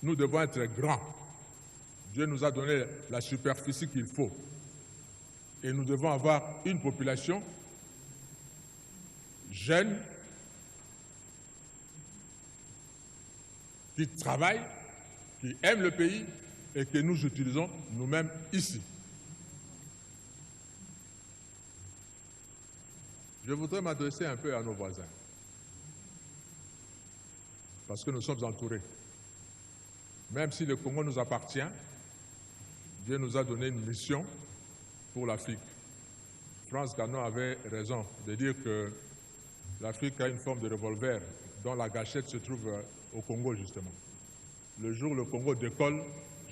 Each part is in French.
nous devons être grands. Dieu nous a donné la superficie qu'il faut. Et nous devons avoir une population jeune, qui travaille, qui aime le pays et que nous utilisons nous-mêmes ici. Je voudrais m'adresser un peu à nos voisins, parce que nous sommes entourés. Même si le Congo nous appartient, Dieu nous a donné une mission pour l'Afrique. France Ganon avait raison de dire que l'Afrique a une forme de revolver dont la gâchette se trouve au Congo, justement. Le jour où le Congo décolle,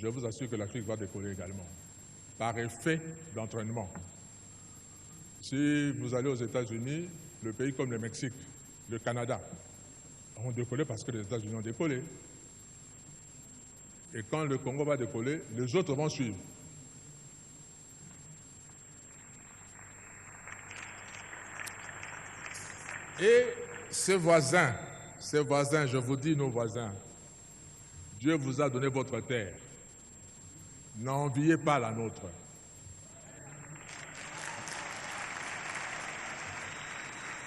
je vous assure que l'Afrique va décoller également, par effet d'entraînement. Si vous allez aux États-Unis, le pays comme le Mexique, le Canada, ont décollé parce que les États-Unis ont décollé. Et quand le Congo va décoller, les autres vont suivre. Et ces voisins, je vous dis nos voisins, Dieu vous a donné votre terre. N'enviez pas la nôtre.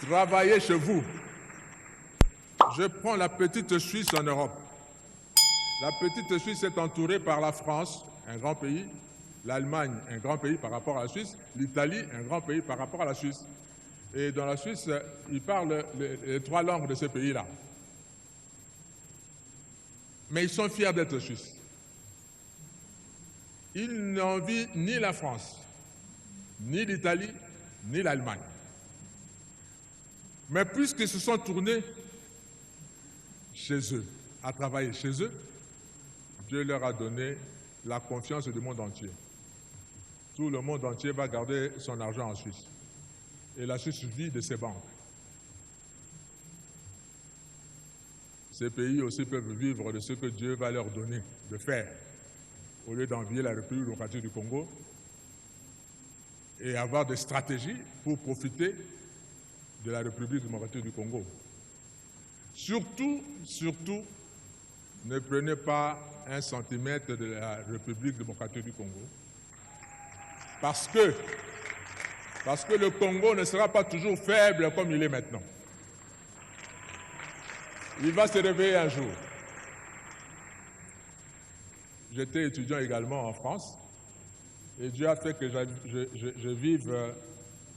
Travaillez chez vous. Je prends la petite Suisse en Europe. La petite Suisse est entourée par la France, un grand pays, l'Allemagne, un grand pays par rapport à la Suisse, l'Italie, un grand pays par rapport à la Suisse. Et dans la Suisse, ils parlent les 3 langues de ce pays-là. Mais ils sont fiers d'être Suisses. Ils n'envient ni la France, ni l'Italie, ni l'Allemagne. Mais puisqu'ils se sont tournés chez eux, à travailler chez eux, Dieu leur a donné la confiance du monde entier. Tout le monde entier va garder son argent en Suisse. Et la Suisse vit de ses banques. Ces pays aussi peuvent vivre de ce que Dieu va leur donner de faire, au lieu d'envier la République démocratique du Congo et avoir des stratégies pour profiter de la République démocratique du Congo. Surtout, ne prenez pas 1 centimètre de la République démocratique du Congo, parce que le Congo ne sera pas toujours faible comme il est maintenant. Il va se réveiller un jour. J'étais étudiant également en France et Dieu a fait que je vive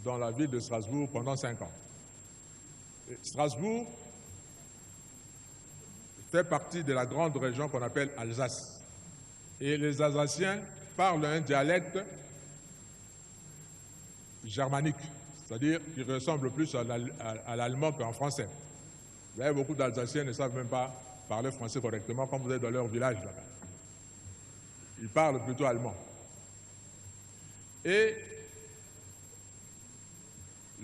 dans la ville de Strasbourg pendant 5 ans. Et Strasbourg fait partie de la grande région qu'on appelle Alsace. Et les Alsaciens parlent un dialecte germanique, c'est-à-dire qui ressemble plus à l'allemand qu'en français. Vous avez beaucoup d'Alsaciens qui ne savent même pas parler français correctement quand vous êtes dans leur village là-bas. Ils parlent plutôt allemand. Et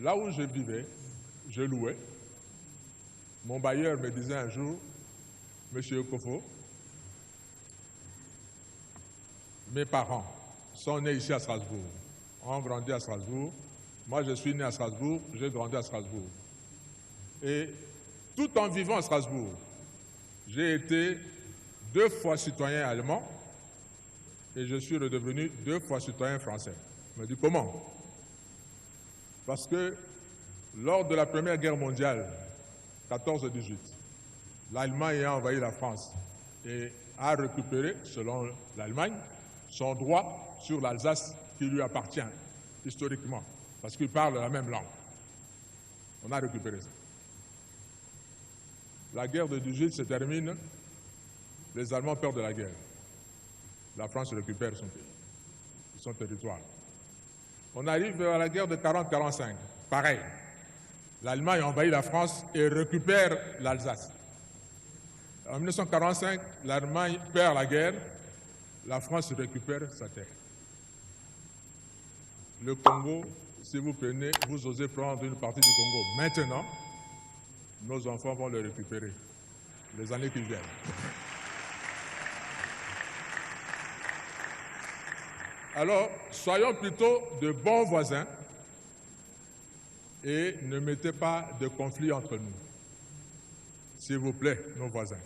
là où je vivais, je louais. Mon bailleur me disait un jour, Monsieur Kofo, mes parents sont nés ici à Strasbourg, ont grandi à Strasbourg. Moi, je suis né à Strasbourg, j'ai grandi à Strasbourg. Et tout en vivant à Strasbourg, j'ai été 2 fois citoyen allemand et je suis redevenu 2 fois citoyen français. Je me dis comment? Parce que lors de la Première Guerre mondiale, 14-18, l'Allemagne a envahi la France et a récupéré, selon l'Allemagne, son droit sur l'Alsace qui lui appartient historiquement, parce qu'il parle la même langue. On a récupéré ça. La guerre de 18 se termine, les Allemands perdent la guerre. La France récupère son pays, son territoire. On arrive à la guerre de 40-45, pareil. L'Allemagne envahit la France et récupère l'Alsace. En 1945, l'Allemagne perd la guerre, la France récupère sa terre. Le Congo, si vous prenez, vous osez prendre une partie du Congo maintenant, nos enfants vont le récupérer les années qui viennent. Alors, soyons plutôt de bons voisins et ne mettez pas de conflit entre nous. S'il vous plaît, nos voisins.